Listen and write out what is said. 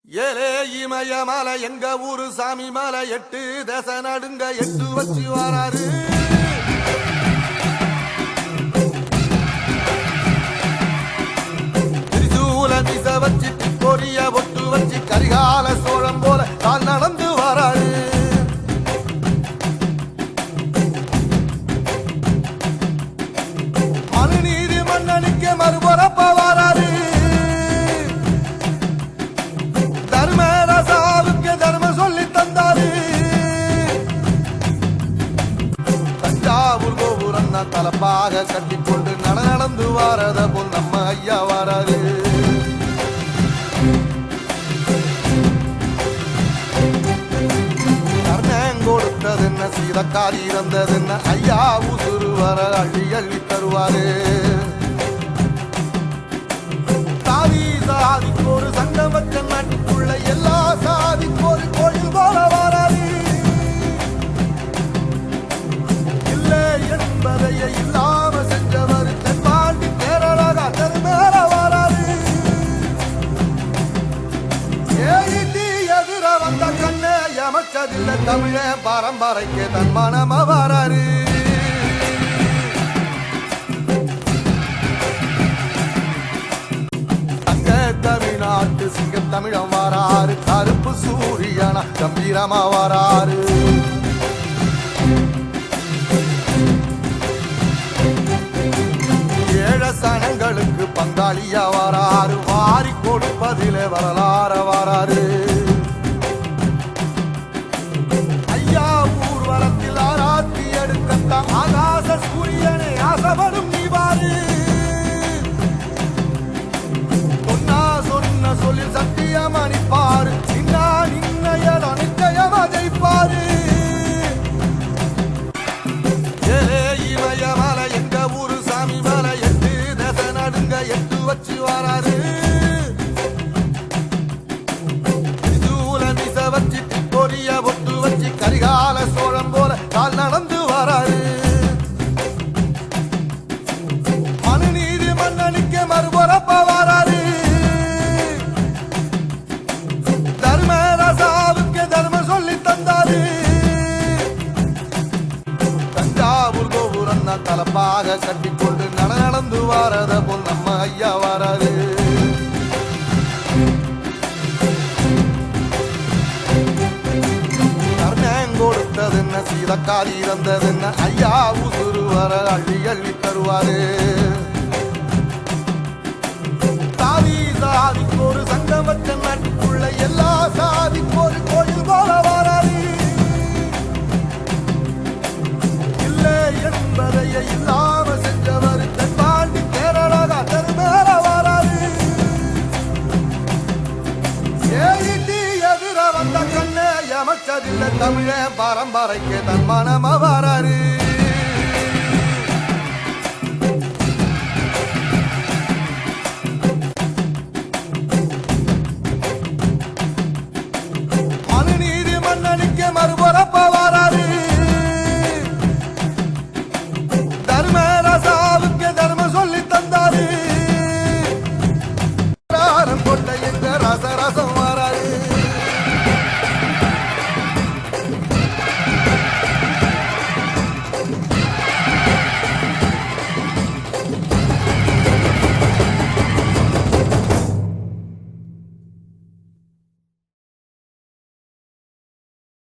ஏலே இமய மலை எங்க ஊரு சாமி மலை 8 தேச நடுங்க 8 வச்சு வராரு. திரிசூல திசை வச்சு பொரிய ஒட்டு வச்சு கரிகால சோழம் போல கால் நடந்து வராரு. மனுநீதி மன்னனுக்கு மறுபுறப்ப வராரு. தலப்பாக கட்டிக்கொண்டு நடந்து வாரத போல் நம்ம ஐயா வராரு. கர்ணன் கொடுத்தது என்ன சீதக்காரி இறந்தது என்ன ஐயா உசுறு வர அள்ளி அள்ளி தருவாரு. சாதி சாதிக்கு ஒரு சங்கம் வச்ச நாட்டுக்குள்ள எல்லா சாதிக்கு ஒரு கோயில் போல வராது. என்பதையே இல்லாம செஞ்சவர் தென்பாண்டி கேரளாக தெருமேற வராது. ஏடி எதிர வந்த கண்ணே எமச்சதில்லை தமிழ பரம்பரைக்கு தன் மனம வராரு. தங்க தமிழ்நாட்டு சிங்கம் தமிழம் வராரு. கருப்பு சூரியனா கம்பீரமா வராரு. சனங்களுக்கு பங்காளியா வராரு. வாரி கொடுப்பதிலே வரலாற வராரு. ஐயா ஊர்வலத்தில் ஆராத்தி எடுக்கத்தான் ஆகாச சூரியனை ஆசைப்படும் நீவாரு. சொன்னா சொன்ன சொல்லில் சத்தியம் அணிப்பாரு. சின்னா நின்னையல் நிச்சயம் அதைப்பாரு. இமயமலை எங்க ஊரு சாமி மலை 8 வச்சு வராரு. திரிசூல திசை வச்சு பொரிய ஒட்டு வச்சு கரிகால சோழம் போல கால் நடந்து வராரு. மனுநீதி மன்னனுக்கு மறுபுறப்ப வராரு. தர்மராசாவுக்கு தர்மம் சொல்லி தந்தாரு. தஞ்சாவூர் கோபுரம் தலப்பாக கட்டிக்கொண்டு நடந்து வாரத போல் நம்ம ஐயா வராரு. கர்ணன் கொடுத்தது என்ன சீதக்காரி இறந்தது என்ன ஐயா உசுறு வர அள்ளி அள்ளி தருவாரு. சாதி சாதிக்கு ஒரு சங்கம் வச்ச நாட்டுக்குள்ள எல்லா சாதிக்கு ஒரு கோயில் போல வராது. இல்லை என்பதையே இல்லாம செஞ்சவர் தென்பாண்டி கேரளாக தெருமேற வராது. ஏடி எதிர வந்த கண்ணே எமச்சதில்லை தமிழ பரம்பரைக்கு தன் மனம வராரு.